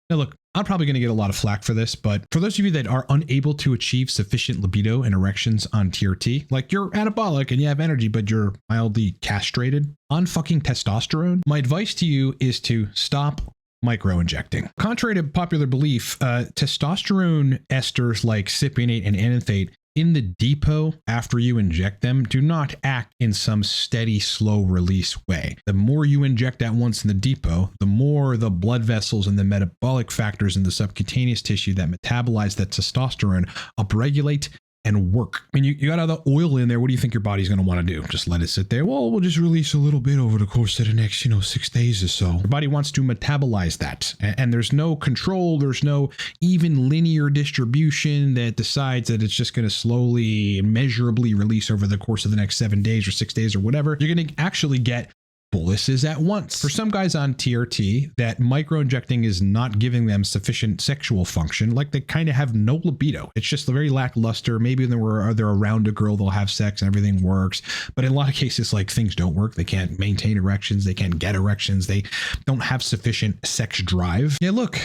Now, look, I'm probably going to get a lot of flack for this, but for those of you that are unable to achieve sufficient libido and erections on TRT, like you're anabolic and you have energy, but you're mildly castrated on fucking testosterone, my advice to you is to stop micro-injecting. Contrary to popular belief, testosterone esters like cypionate and ananthate in the depot after you inject them do not act in some steady, slow release way. The more you inject at once in the depot, the more the blood vessels and the metabolic factors in the subcutaneous tissue that metabolize that testosterone upregulate and work. I mean, you got all the oil in there. What do you think your body's going to want to do? Just let it sit there? Well, we'll just release a little bit over the course of the next, 6 days or so. Your body wants to metabolize that. And there's no control. There's no even linear distribution that decides that it's just going to slowly and measurably release over the course of the next 7 days or 6 days or whatever. You're going to actually get boluses at once. For some guys on TRT, that micro-injecting is not giving them sufficient sexual function, like they kind of have no libido. It's just very lackluster. Maybe they're around a girl, they'll have sex and everything works. But in a lot of cases, like things don't work. They can't maintain erections. They can't get erections. They don't have sufficient sex drive. Yeah, look,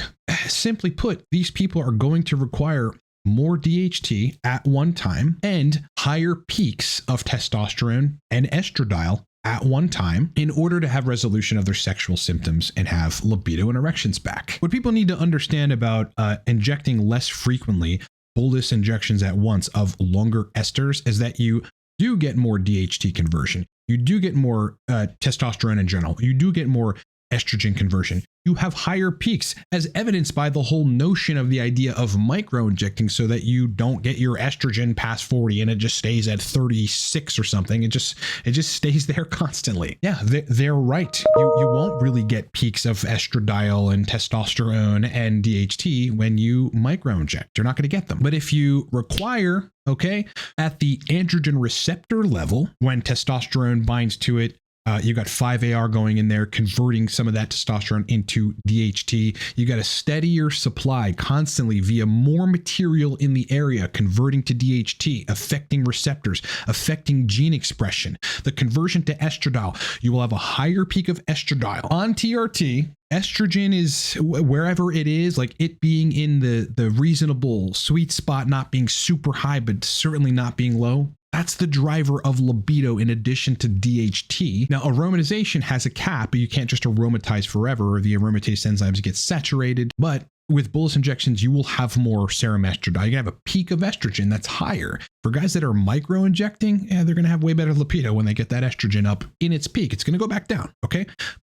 simply put, these people are going to require more DHT at one time and higher peaks of testosterone and estradiol at one time in order to have resolution of their sexual symptoms and have libido and erections back. What people need to understand about injecting less frequently, bolus injections at once of longer esters, is that you do get more DHT conversion. You do get more testosterone in general. You do get more estrogen conversion. You have higher peaks, as evidenced by the whole notion of the idea of micro-injecting so that you don't get your estrogen past 40 and it just stays at 36 or something. It just stays there constantly. Yeah, they're right. You won't really get peaks of estradiol and testosterone and DHT when you micro-inject. You're not going to get them. But if you require, at the androgen receptor level, when testosterone binds to it, you got 5-AR going in there, converting some of that testosterone into DHT. You got a steadier supply constantly via more material in the area, converting to DHT, affecting receptors, affecting gene expression. The conversion to estradiol, you will have a higher peak of estradiol. On TRT, estrogen is wherever it is, like it being in the reasonable sweet spot, not being super high, but certainly not being low. That's the driver of libido in addition to DHT. Now, aromatization has a cap, but you can't just aromatize forever, or the aromatase enzymes get saturated. But with bolus injections, you will have more serum estradiol. You have a peak of estrogen that's higher. For guys that are micro-injecting, they're going to have way better libido when they get that estrogen up in its peak. It's going to go back down,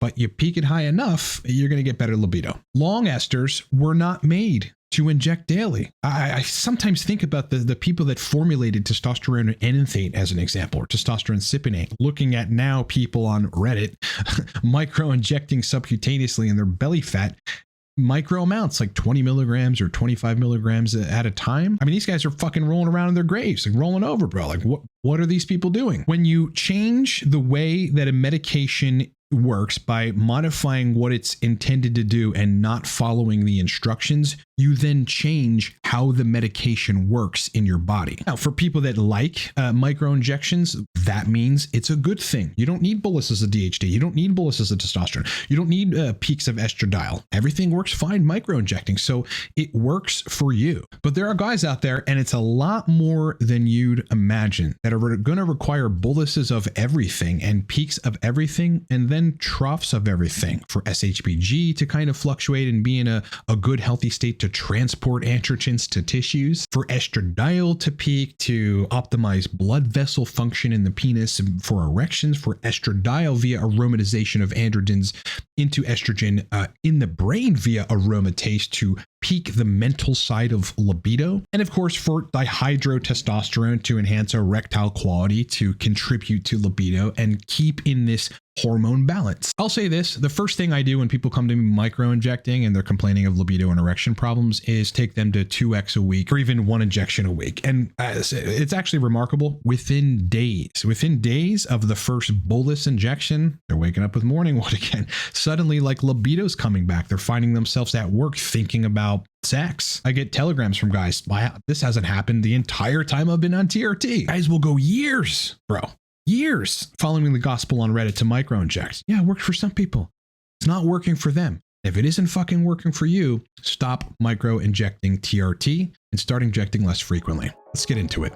But you peak it high enough, you're going to get better libido. Long esters were not made to inject daily. I sometimes think about the people that formulated testosterone and enanthate as an example, or testosterone cypionate, looking at now people on Reddit micro-injecting subcutaneously in their belly fat, micro amounts like 20 milligrams or 25 milligrams at a time. I mean, these guys are fucking rolling around in their graves, like rolling over, bro. Like what are these people doing? When you change the way that a medication works by modifying what it's intended to do and not following the instructions, you then change how the medication works in your body. Now, for people that like micro injections, that means it's a good thing. You don't need boluses of DHT. You don't need boluses of testosterone. You don't need peaks of estradiol. Everything works fine micro injecting. So it works for you. But there are guys out there, and it's a lot more than you'd imagine, that are going to require boluses of everything and peaks of everything, and then troughs of everything for SHBG to kind of fluctuate and be in a good, healthy state to transport androgens to tissues, for estradiol to peak to optimize blood vessel function in the penis for erections, for estradiol via aromatization of androgens into estrogen in the brain via aromatase to peak the mental side of libido, and of course for dihydrotestosterone to enhance erectile quality to contribute to libido and keep in this hormone balance. I'll say this, the first thing I do when people come to me micro-injecting and they're complaining of libido and erection problems is take them to 2x a week or even 1 injection a week. And it's actually remarkable. Within days of the first bolus injection, they're waking up with morning wood again. Suddenly, like, libido's coming back. They're finding themselves at work thinking about sex. I get telegrams from guys, wow, this hasn't happened the entire time I've been on TRT. Guys will go years, years following the gospel on Reddit to micro-inject. Yeah, it worked for some people. It's not working for them. If it isn't fucking working for you, stop micro injecting TRT and start injecting less frequently. Let's get into it.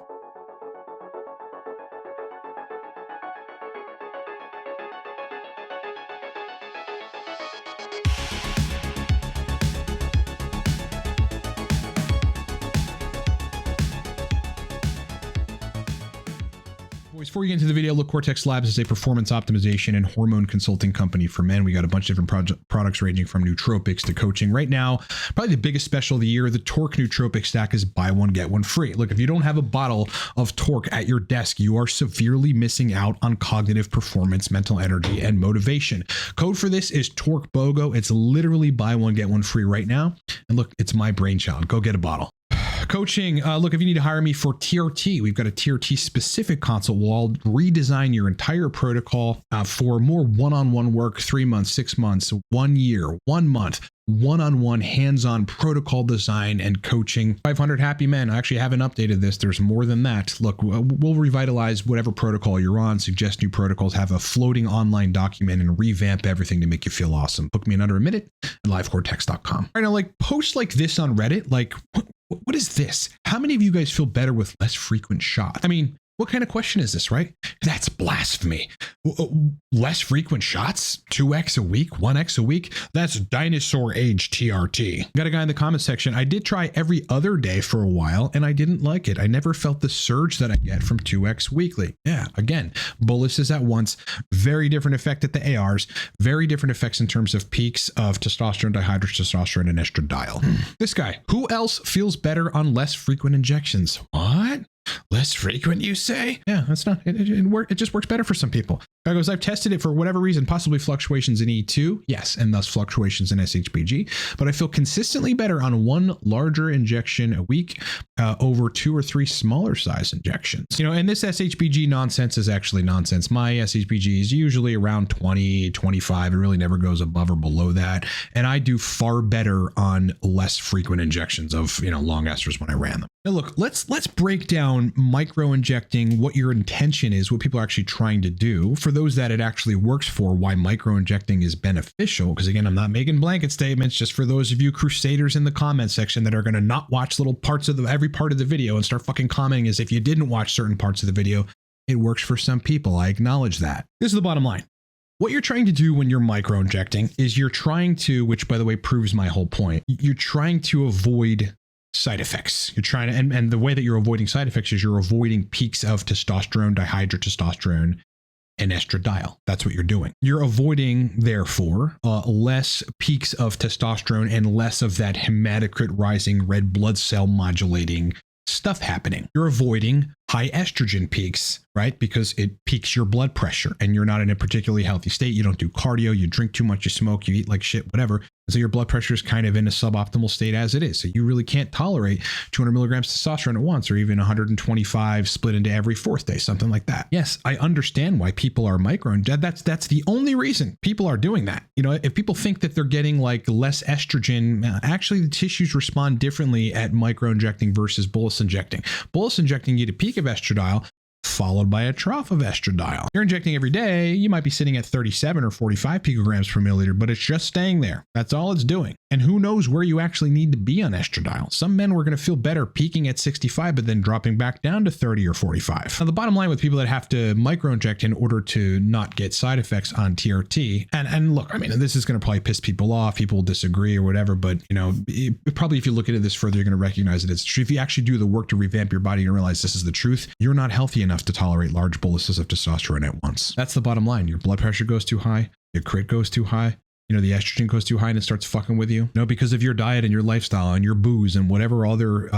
Before we get into the video, look, Cortex Labs is a performance optimization and hormone consulting company for men. We got a bunch of different products ranging from nootropics to coaching. Right now, probably the biggest special of the year, the Torque Nootropic Stack is buy one, get one free. Look, if you don't have a bottle of Torque at your desk, you are severely missing out on cognitive performance, mental energy, and motivation. Code for this is torquebogo. It's literally buy one, get one free right now. And look, it's my brainchild. Go get a bottle. Coaching, look, if you need to hire me for TRT, we've got a TRT specific consult. We'll redesign your entire protocol for more one-on-one work, 3 months, 6 months, 1 year, 1 month, one-on-one hands-on protocol design and coaching. 500 happy men. I actually haven't updated this. There's more than that. Look, we'll revitalize whatever protocol you're on, suggest new protocols, have a floating online document, and revamp everything to make you feel awesome. Book me in under a minute at livecortex.com. All right, now, like, posts like this on Reddit, like, what is this? How many of you guys feel better with less frequent shots? I mean, what kind of question is this, right? That's blasphemy. Less frequent shots? 2x a week? 1x a week? That's dinosaur age TRT. Got a guy in the comment section. I did try every other day for a while and I didn't like it. I never felt the surge that I get from 2x weekly. Yeah, again, boluses at once. Very different effect at the ARs. Very different effects in terms of peaks of testosterone, dihydrotestosterone, and estradiol. This guy, who else feels better on less frequent injections? What? Less frequent, you say? Yeah, that's not, it just works better for some people. Guy goes, I've tested it for whatever reason, possibly fluctuations in E2, yes, and thus fluctuations in SHBG, but I feel consistently better on one larger injection a week over 2 or 3 smaller size injections. You know, and this SHBG nonsense is actually nonsense. My SHBG is usually around 20, 25. It really never goes above or below that. And I do far better on less frequent injections of, you know, long esters when I ran them. Now look, let's break down micro injecting, what your intention is, what people are actually trying to do. For those that it actually works for, why micro injecting is beneficial. Because again, I'm not making blanket statements, just for those of you crusaders in the comment section that are going to not watch little parts of every part of the video and start fucking commenting as if you didn't watch certain parts of the video. It works for some people. I acknowledge that. This is the bottom line. What you're trying to do when you're micro injecting is you're trying to, which by the way proves my whole point, you're trying to avoid side effects. You're trying to, and the way that you're avoiding side effects is you're avoiding peaks of testosterone, dihydrotestosterone, and estradiol. That's what you're doing. You're avoiding, therefore, less peaks of testosterone and less of that hematocrit rising red blood cell modulating stuff happening. You're avoiding high estrogen peaks, right? Because it peaks your blood pressure and you're not in a particularly healthy state. You don't do cardio, you drink too much, you smoke, you eat like shit, whatever. So your blood pressure is kind of in a suboptimal state as it is. So you really can't tolerate 200 milligrams testosterone at once, or even 125 split into every 4th day, something like that. Yes, I understand why people are micro. That's the only reason people are doing that. You know, if people think that they're getting like less estrogen, actually the tissues respond differently at micro injecting versus bolus injecting. Bolus injecting, you get a peak of estradiol followed by a trough of estradiol. You're injecting every day, you might be sitting at 37 or 45 picograms per milliliter, but it's just staying there. That's all it's doing. And who knows where you actually need to be on estradiol. Some men were going to feel better peaking at 65, but then dropping back down to 30 or 45. Now, the bottom line with people that have to micro-inject in order to not get side effects on TRT, and look, I mean, this is going to probably piss people off, people will disagree or whatever, but you know, probably if you look into this further, you're going to recognize that it's true. If you actually do the work to revamp your body and realize this is the truth, you're not healthy enough to tolerate large boluses of testosterone at once. That's the bottom line. Your blood pressure goes too high, your crit goes too high, you know, the estrogen goes too high and it starts fucking with you. No, because of your diet and your lifestyle and your booze and whatever other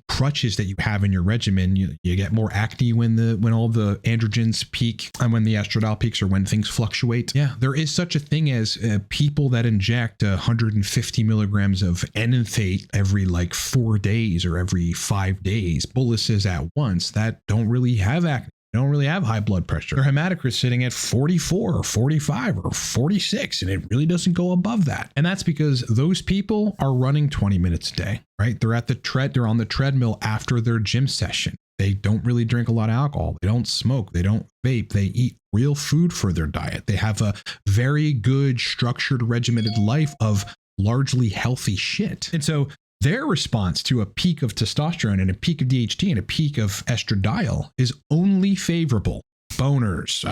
crutches that you have in your regimen, you get more acne when all the androgens peak and when the estradiol peaks or when things fluctuate. Yeah, there is such a thing as people that inject 150 milligrams of enanthate every like 4 days or every 5 days, boluses at once, that don't really have acne. They don't really have high blood pressure. Their hematocrit is sitting at 44 or 45 or 46, and it really doesn't go above that. And that's because those people are running 20 minutes a day, right? They're on the treadmill after their gym session. They don't really drink a lot of alcohol. They don't smoke. They don't vape. They eat real food for their diet. They have a very good, structured, regimented life of largely healthy shit. And so their response to a peak of testosterone and a peak of DHT and a peak of estradiol is only favorable. Boners,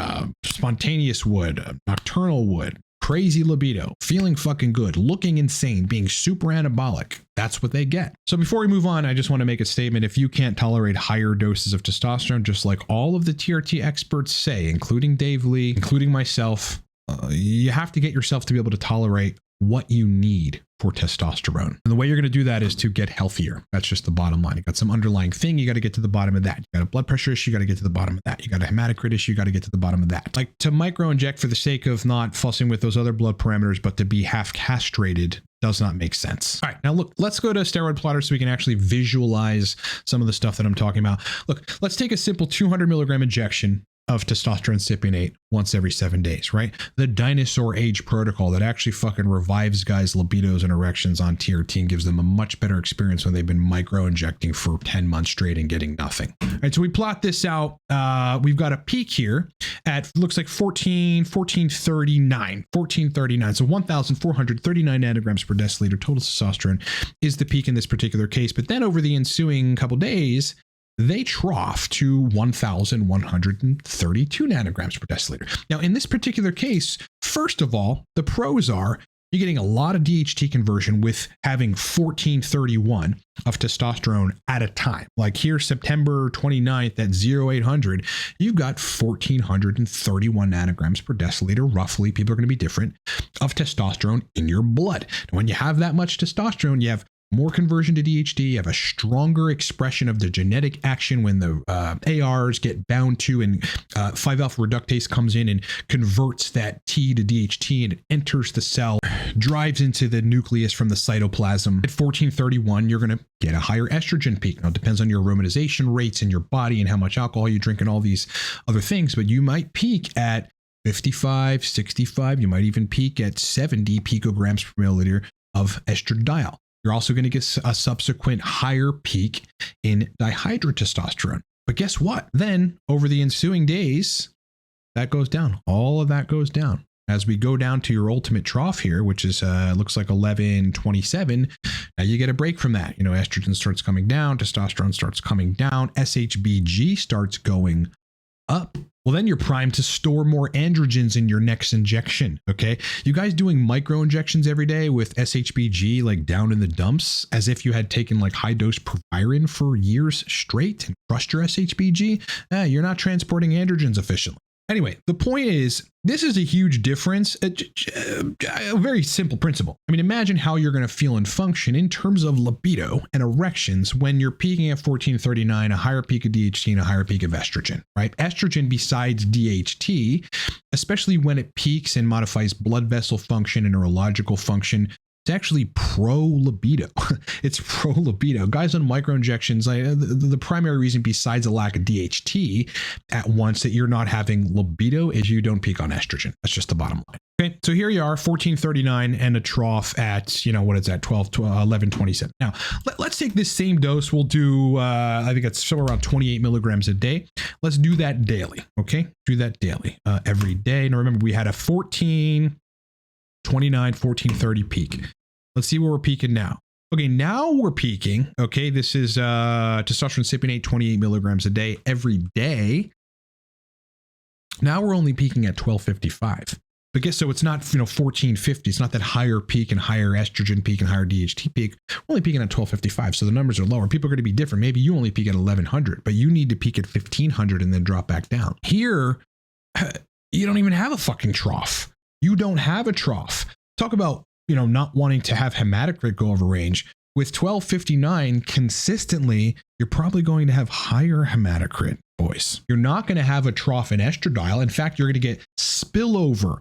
spontaneous wood, nocturnal wood, crazy libido, feeling fucking good, looking insane, being super anabolic. That's what they get. So before we move on, I just want to make a statement. If you can't tolerate higher doses of testosterone, just like all of the TRT experts say, including Dave Lee, including myself, you have to get yourself to be able to tolerate what you need for testosterone. And the way you're going to do that is to get healthier. That's just the bottom line. You got some underlying thing, you got to get to the bottom of that. You got a blood pressure issue, you got to get to the bottom of that. You got a hematocrit issue, you got to get to the bottom of that. Like to micro inject for the sake of not fussing with those other blood parameters, but to be half castrated does not make sense. All right, now look, let's go to steroid plotter so we can actually visualize some of the stuff that I'm talking about. Look, let's take a simple 200 milligram injection of testosterone cypionate once every 7 days, right? The dinosaur age protocol that actually fucking revives guys' libidos and erections on TRT and gives them a much better experience when they've been micro injecting for 10 months straight and getting nothing. All right, so we plot this out. We've got a peak here at looks like 1439. So 1,439 nanograms per deciliter total testosterone is the peak in this particular case. But then over the ensuing couple days, they trough to 1,132 nanograms per deciliter. Now, in this particular case, first of all, the pros are you're getting a lot of DHT conversion with having 1431 of testosterone at a time. Like here, September 29th at 0800, you've got 1,431 nanograms per deciliter, roughly. People are going to be different, of testosterone in your blood. And when you have that much testosterone, you have more conversion to DHT, you have a stronger expression of the genetic action when the ARs get bound to, and 5-alpha reductase comes in and converts that T to DHT, and it enters the cell, drives into the nucleus from the cytoplasm. At 1431, you're going to get a higher estrogen peak. Now, it depends on your aromatization rates in your body and how much alcohol you drink and all these other things, but you might peak at 55, 65, you might even peak at 70 picograms per milliliter of estradiol. You're also going to get a subsequent higher peak in dihydrotestosterone. But guess what? Then over the ensuing days, that goes down. All of that goes down. As we go down to your ultimate trough here, which is looks like 1127, now you get a break from that. You know, estrogen starts coming down, testosterone starts coming down, SHBG starts going up. Well, then you're primed to store more androgens in your next injection, okay? You guys doing micro injections every day with SHBG like down in the dumps as if you had taken like high dose Proviron for years straight and crushed your SHBG? You're not transporting androgens efficiently. Anyway, the point is, this is a huge difference, a very simple principle. I mean, imagine how you're going to feel and function in terms of libido and erections when you're peaking at 1439, a higher peak of DHT and a higher peak of estrogen, right? Estrogen besides DHT, especially when it peaks and modifies blood vessel function and neurological function, it's actually pro-libido. It's pro-libido. Guys on micro-injections, the primary reason besides a lack of DHT at once that you're not having libido is you don't peak on estrogen. That's just the bottom line. Okay, so here you are, 1439 and a trough at, you know, what is that, 1127. Now, let's take this same dose. We'll do, I think it's somewhere around 28 milligrams a day. Let's do that daily, okay? Do that daily, every day. Now, remember, we had a 1430 peak. Let's see where we're peaking now. Okay, now we're peaking. Okay, this is testosterone cypionate 28 milligrams a day every day. Now we're only peaking at 1255. But guess so it's not, 1450. It's not that higher peak and higher estrogen peak and higher DHT peak. We're only peaking at 1255. So the numbers are lower. People are going to be different. Maybe you only peak at 1100, but you need to peak at 1500 and then drop back down. Here, you don't even have a fucking trough. You don't have a trough. Talk about, not wanting to have hematocrit go over range. With 1259 consistently, you're probably going to have higher hematocrit, boys. You're not going to have a trough in estradiol. In fact, you're going to get spillover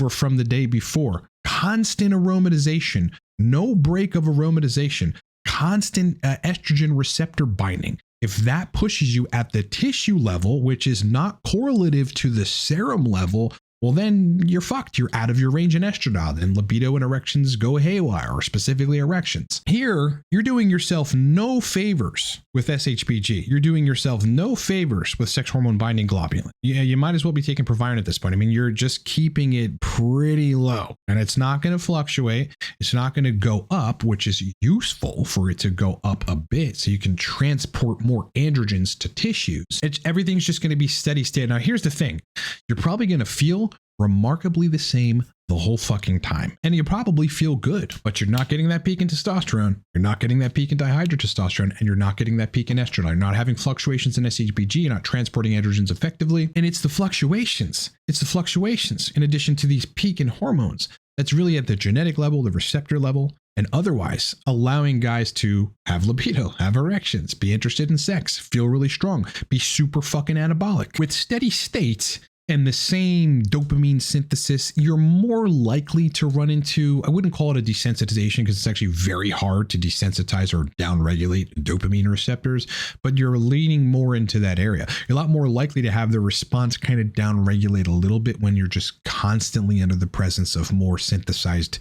from the day before. Constant aromatization, no break of aromatization, constant estrogen receptor binding. If that pushes you at the tissue level, which is not correlative to the serum level, well, then you're fucked. You're out of your range in estradiol. Then libido and erections go haywire, or specifically erections. Here, you're doing yourself no favors with SHBG. You're doing yourself no favors with sex hormone binding globulin. Yeah, you might as well be taking Proviron at this point. I mean, you're just keeping it pretty low, and it's not going to fluctuate. It's not going to go up, which is useful for it to go up a bit so you can transport more androgens to tissues. Everything's just going to be steady state. Now, here's the thing. You're probably going to feel remarkably the same the whole fucking time. And you probably feel good, but you're not getting that peak in testosterone. You're not getting that peak in dihydrotestosterone, and you're not getting that peak in estrogen. You're not having fluctuations in SHBG. You're not transporting androgens effectively. And it's the fluctuations. It's the fluctuations in addition to these peak in hormones that's really at the genetic level, the receptor level, and otherwise allowing guys to have libido, have erections, be interested in sex, feel really strong, be super fucking anabolic. With steady states and the same dopamine synthesis, you're more likely to run into, I wouldn't call it a desensitization because it's actually very hard to desensitize or downregulate dopamine receptors, but you're leaning more into that area. You're a lot more likely to have the response kind of downregulate a little bit when you're just constantly under the presence of more synthesized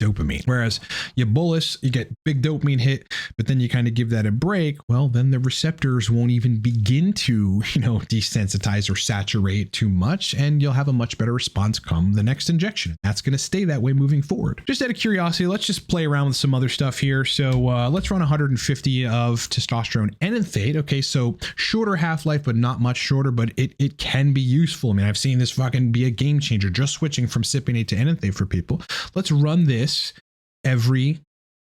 dopamine. Whereas you bolus, you get big dopamine hit, but then you kind of give that a break. Well, then the receptors won't even begin to, desensitize or saturate too much, and you'll have a much better response come the next injection. That's going to stay that way moving forward. Just out of curiosity, let's just play around with some other stuff here. So let's run 150 of testosterone enanthate. Okay, so shorter half-life, but not much shorter, but it can be useful. I mean, I've seen this fucking be a game changer, just switching from cypionate to enanthate for people. Let's run this every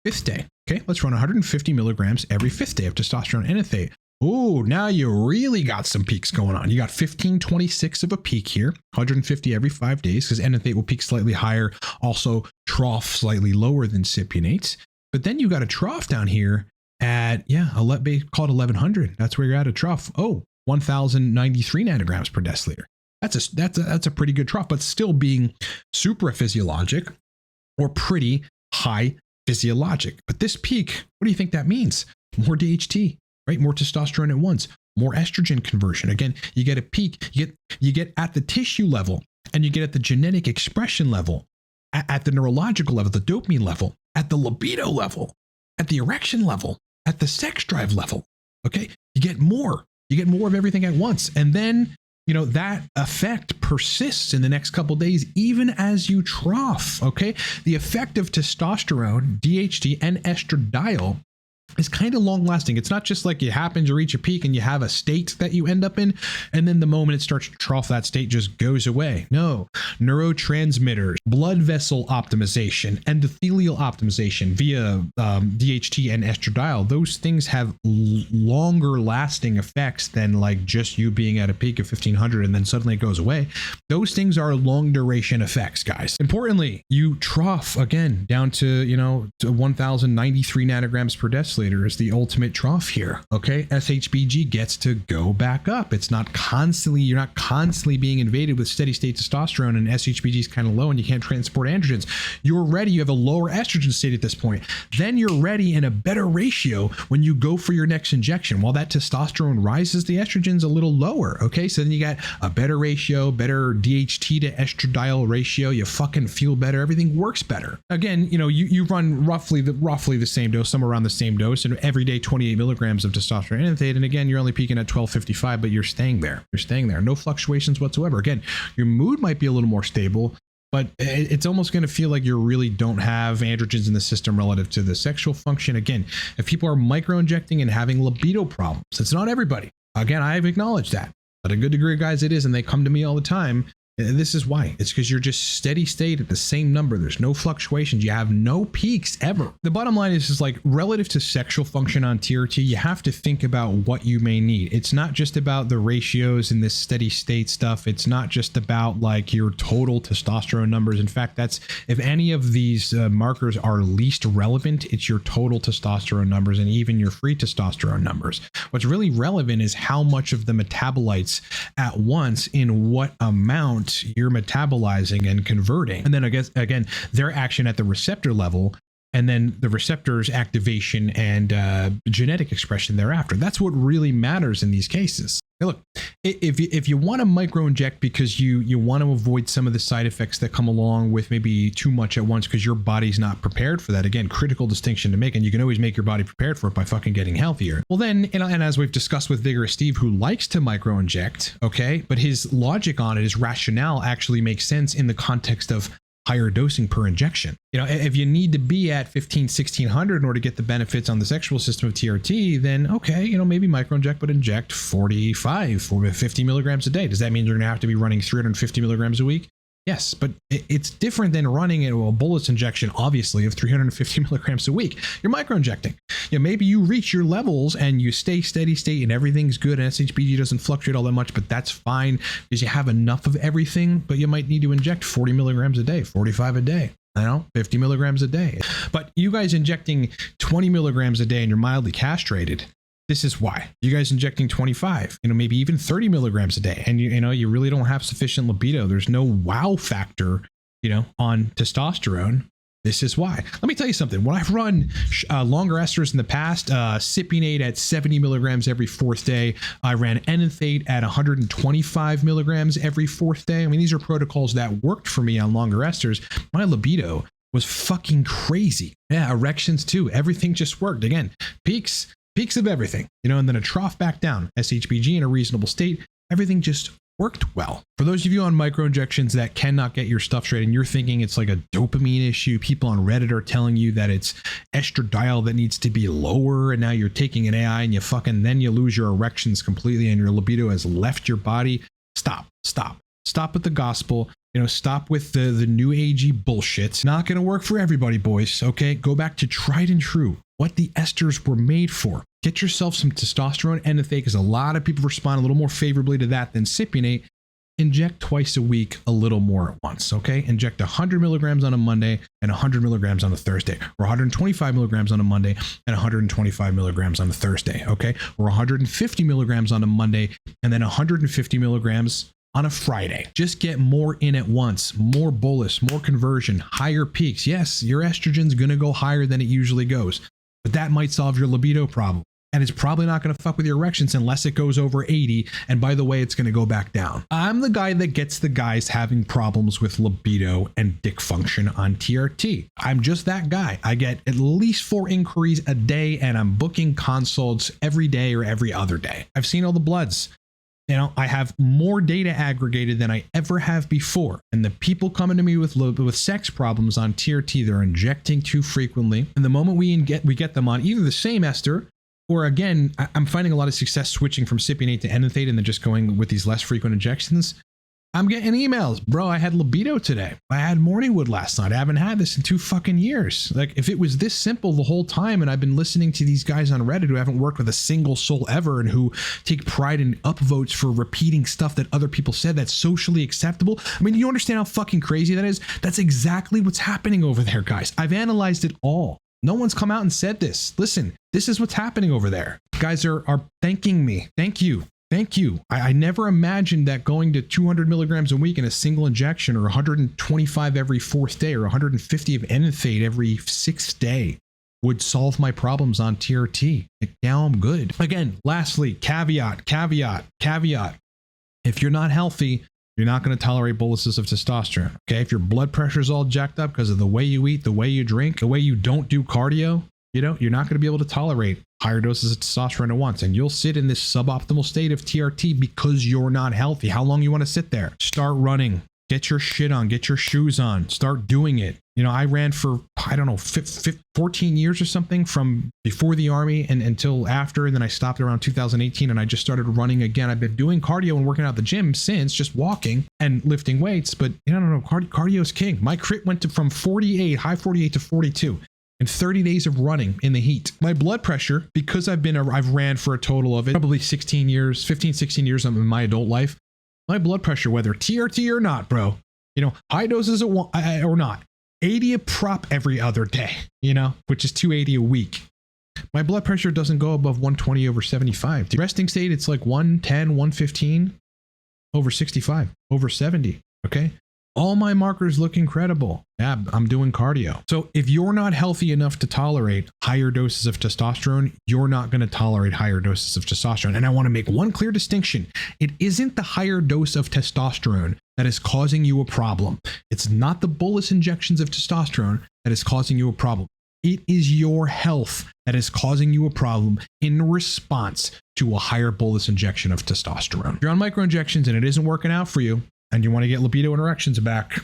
5th day. Okay, let's run 150 milligrams every 5th day of testosterone enanthate. Oh, now you really got some peaks going on. You got 1526 of a peak here, 150 every 5 days, because enanthate will peak slightly higher, also trough slightly lower than cypionates. But then you got a trough down here at, call it 1100. That's where you're at a trough. Oh, 1093 nanograms per deciliter. That's a pretty good trough, but still being supraphysiologic or pretty high physiologic. But this peak, what do you think that means? More DHT, right? More testosterone at once, more estrogen conversion. Again, you get a peak, you get at the tissue level, and you get at the genetic expression level, at the neurological level, the dopamine level, at the libido level, at the erection level, at the sex drive level. Okay, you get more of everything at once. And then that effect persists in the next couple of days, even as you trough. Okay. The effect of testosterone, DHT, and estradiol is kind of long lasting. It's not just like it happens, you reach a peak and you have a state that you end up in, and then the moment it starts to trough, that state just goes away. No, neurotransmitters, blood vessel optimization, endothelial optimization via DHT and estradiol, those things have longer lasting effects than like just you being at a peak of 1500 and then suddenly it goes away. Those things are long duration effects, guys. Importantly, you trough again down to 1093 nanograms per deciliter is the ultimate trough here. Okay, SHBG gets to go back up. You're not constantly being invaded with steady state testosterone, and SHBG is kind of low and you can't transport androgens. You're ready. You have a lower estrogen state at this point. Then you're ready in a better ratio when you go for your next injection. While that testosterone rises, the estrogen's a little lower. Okay, so then you got a better ratio, better DHT to estradiol ratio. You fucking feel better. Everything works better. Again, you run roughly the same dose, somewhere around the same dose, and every day 28 milligrams of testosterone enanthate. And again, you're only peaking at 1255, but you're staying there. No fluctuations whatsoever. Again, your mood might be a little more stable, but it's almost going to feel like you really don't have androgens in the system relative to the sexual function. Again, if people are micro-injecting and having libido problems, it's not everybody. Again, I've acknowledged that, but a good degree of guys it is, and they come to me all the time. This is why. It's because you're just steady state at the same number. There's no fluctuations. You have no peaks ever. The bottom line is like relative to sexual function on TRT, you have to think about what you may need. It's not just about the ratios and this steady state stuff. It's not just about like your total testosterone numbers. In fact, if any of these markers are least relevant, it's your total testosterone numbers and even your free testosterone numbers. What's really relevant is how much of the metabolites at once in what amount you're metabolizing and converting. And then I guess, again, their action at the receptor level and then the receptors activation and genetic expression thereafter. That's what really matters in these cases. Now look, if you want to micro inject because you want to avoid some of the side effects that come along with maybe too much at once because your body's not prepared for that, again, critical distinction to make, and you can always make your body prepared for it by fucking getting healthier. Well then, and as we've discussed with Vigorous Steve, who likes to micro inject, okay, but his logic on it, his rationale actually makes sense in the context of higher dosing per injection. You know, if you need to be at 1600 in order to get the benefits on the sexual system of TRT, then okay, you know, maybe microinject, but inject 45 or 50 milligrams a day. Does that mean you're going to have to be running 350 milligrams a week? Yes, but it's different than running a bolus injection, obviously, of 350 milligrams a week. You're microinjecting. You know, maybe you reach your levels and you stay steady state and everything's good and SHBG doesn't fluctuate all that much, but that's fine because you have enough of everything, but you might need to inject 40 milligrams a day, 45 a day. I don't know, 50 milligrams a day. But you guys injecting 20 milligrams a day and you're mildly castrated, this is why. You guys injecting 25, you know, maybe even 30 milligrams a day, and you know, you really don't have sufficient libido. There's no wow factor, you know, on testosterone. This is why. Let me tell you something. When I've run longer esters in the past, cypionate at 70 milligrams every fourth day. I ran enanthate at 125 milligrams every fourth day. I mean, these are protocols that worked for me on longer esters. My libido was fucking crazy. Yeah, erections too. Everything just worked. Again, peaks of everything, you know, and then a trough back down, SHBG in a reasonable state. Everything just worked well. For those of you on microinjections that cannot get your stuff straight and you're thinking it's like a dopamine issue, people on Reddit are telling you that it's estradiol that needs to be lower, and now you're taking an AI and then you lose your erections completely and your libido has left your body. Stop with the gospel. You know, stop with the new agey bullshit. It's not going to work for everybody, boys. Okay, go back to tried and true, what the esters were made for. Get yourself some testosterone enanthate, because a lot of people respond a little more favorably to that than cypionate. Inject twice a week, a little more at once. Okay, inject 100 milligrams on a Monday and 100 milligrams on a Thursday, or 125 milligrams on a Monday and 125 milligrams on a Thursday. Okay, or 150 milligrams on a Monday and then 150 milligrams on a Friday. Just get more in at once, more bolus, more conversion, higher peaks. Yes, your estrogen's going to go higher than it usually goes, but that might solve your libido problem. And it's probably not going to fuck with your erections unless it goes over 80. And by the way, it's going to go back down. I'm the guy that gets the guys having problems with libido and dick function on TRT. I'm just that guy. I get at least 4 inquiries a day, and I'm booking consults every day or every other day. I've seen all the bloods. You know, I have more data aggregated than I ever have before. And the people coming to me with sex problems on TRT, they're injecting too frequently. And the moment we get them on either the same ester, or again, I'm finding a lot of success switching from cypionate to enanthate and then just going with these less frequent injections. I'm getting emails, bro. I had libido today. I had morning wood last night. I haven't had this in 2 fucking years. Like, if it was this simple the whole time, and I've been listening to these guys on Reddit who haven't worked with a single soul ever and who take pride in upvotes for repeating stuff that other people said that's socially acceptable. I mean, you understand how fucking crazy that is? That's exactly what's happening over there, guys. I've analyzed it all. No one's come out and said this. Listen, this is what's happening over there. Guys are thanking me. Thank you. Thank you. I never imagined that going to 200 milligrams a week in a single injection, or 125 every 4th day, or 150 of enanthate every 6th day would solve my problems on TRT. Now I'm good. Again, lastly, caveat. If you're not healthy, you're not going to tolerate boluses of testosterone. Okay, if your blood pressure is all jacked up because of the way you eat, the way you drink, the way you don't do cardio, you know, you're not going to be able to tolerate higher doses of testosterone at once, and you'll sit in this suboptimal state of TRT because you're not healthy. How long you want to sit there? Start running. Get your shit on. Get your shoes on. Start doing it. You know, I ran for, I don't know, 14 years or something from before the army and until after, and then I stopped around 2018 and I just started running again. I've been doing cardio and working out at the gym since, just walking and lifting weights, but you know, cardio is king. My crit went from high 48 to 42. In 30 days of running in the heat. My blood pressure, because I've ran for a total of probably 15, 16 years in my adult life. My blood pressure, whether TRT or not, bro, you know, high doses or not, 80 a prop every other day, you know, which is 280 a week. My blood pressure doesn't go above 120 over 75. The resting state, it's like 110, 115 over 65, over 70. Okay. All my markers look incredible. Yeah, I'm doing cardio. So if you're not healthy enough to tolerate higher doses of testosterone, you're not going to tolerate higher doses of testosterone. And I want to make one clear distinction. It isn't the higher dose of testosterone that is causing you a problem. It's not the bolus injections of testosterone that is causing you a problem. It is your health that is causing you a problem in response to a higher bolus injection of testosterone. If you're on microinjections and it isn't working out for you and you want to get libido and erections back,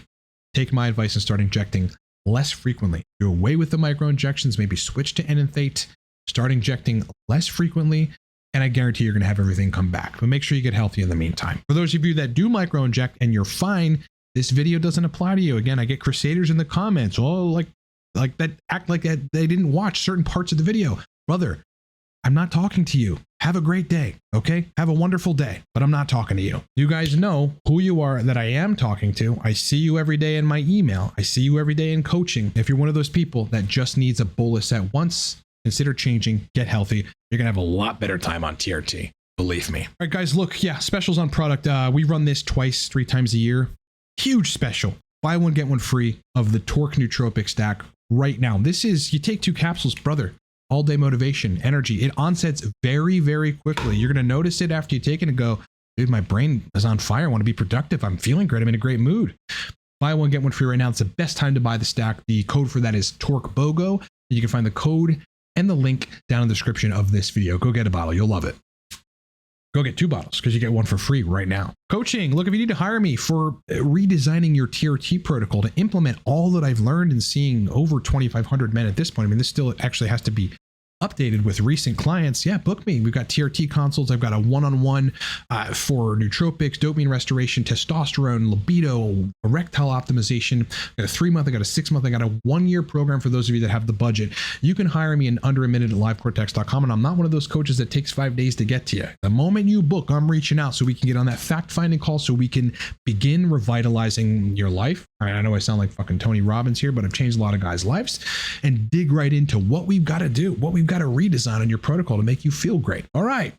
take my advice and start injecting less frequently. Do away with the microinjections, maybe switch to enanthate, start injecting less frequently, and I guarantee you're going to have everything come back. But make sure you get healthy in the meantime. For those of you that do microinject and you're fine, this video doesn't apply to you. Again, I get crusaders in the comments. Oh, like that, act like that they didn't watch certain parts of the video. Brother, I'm not talking to you. Have a great day, okay? Have a wonderful day, but I'm not talking to you. You guys know who you are that I am talking to. I see you every day in my email. I see you every day in coaching. If you're one of those people that just needs a bolus at once, consider changing, get healthy. You're gonna have a lot better time on TRT, believe me. All right, guys, look, yeah, specials on product. We run this 3 times a year. Huge special. Buy one, get one free of the Torque Nootropic stack right now. This is, you take 2 capsules, brother. All day motivation, energy. It onsets very, very quickly. You're going to notice it after you take it and go, dude, my brain is on fire. I want to be productive. I'm feeling great. I'm in a great mood. Buy one, get one free right now. It's the best time to buy the stack. The code for that is torquebogo. You can find the code and the link down in the description of this video. Go get a bottle. You'll love it. Go get 2 bottles because you get one for free right now. Coaching. Look, if you need to hire me for redesigning your TRT protocol to implement all that I've learned and seeing over 2,500 men at this point. I mean, this still actually has to be updated with recent clients. Yeah, book me. We've got TRT consults. I've got a one-on-one for nootropics, dopamine restoration, testosterone, libido, erectile optimization. I got a 3-month, I got a 6-month, I got a 1-year program for those of you that have the budget. You can hire me in under a minute at livecortex.com. And I'm not one of those coaches that takes 5 days to get to you. The moment you book, I'm reaching out so we can get on that fact-finding call so we can begin revitalizing your life. I know I sound like fucking Tony Robbins here, but I've changed a lot of guys' lives, and dig right into what we've got to do, what we've got to redesign on your protocol to make you feel great. All right,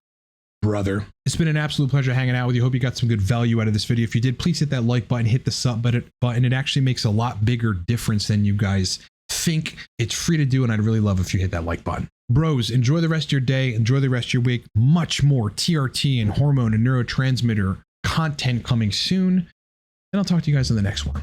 brother. It's been an absolute pleasure hanging out with you. Hope you got some good value out of this video. If you did, please hit that like button, hit the sub button. It actually makes a lot bigger difference than you guys think. It's free to do, and I'd really love if you hit that like button. Bros, enjoy the rest of your day. Enjoy the rest of your week. Much more TRT and hormone and neurotransmitter content coming soon. And I'll talk to you guys in the next one.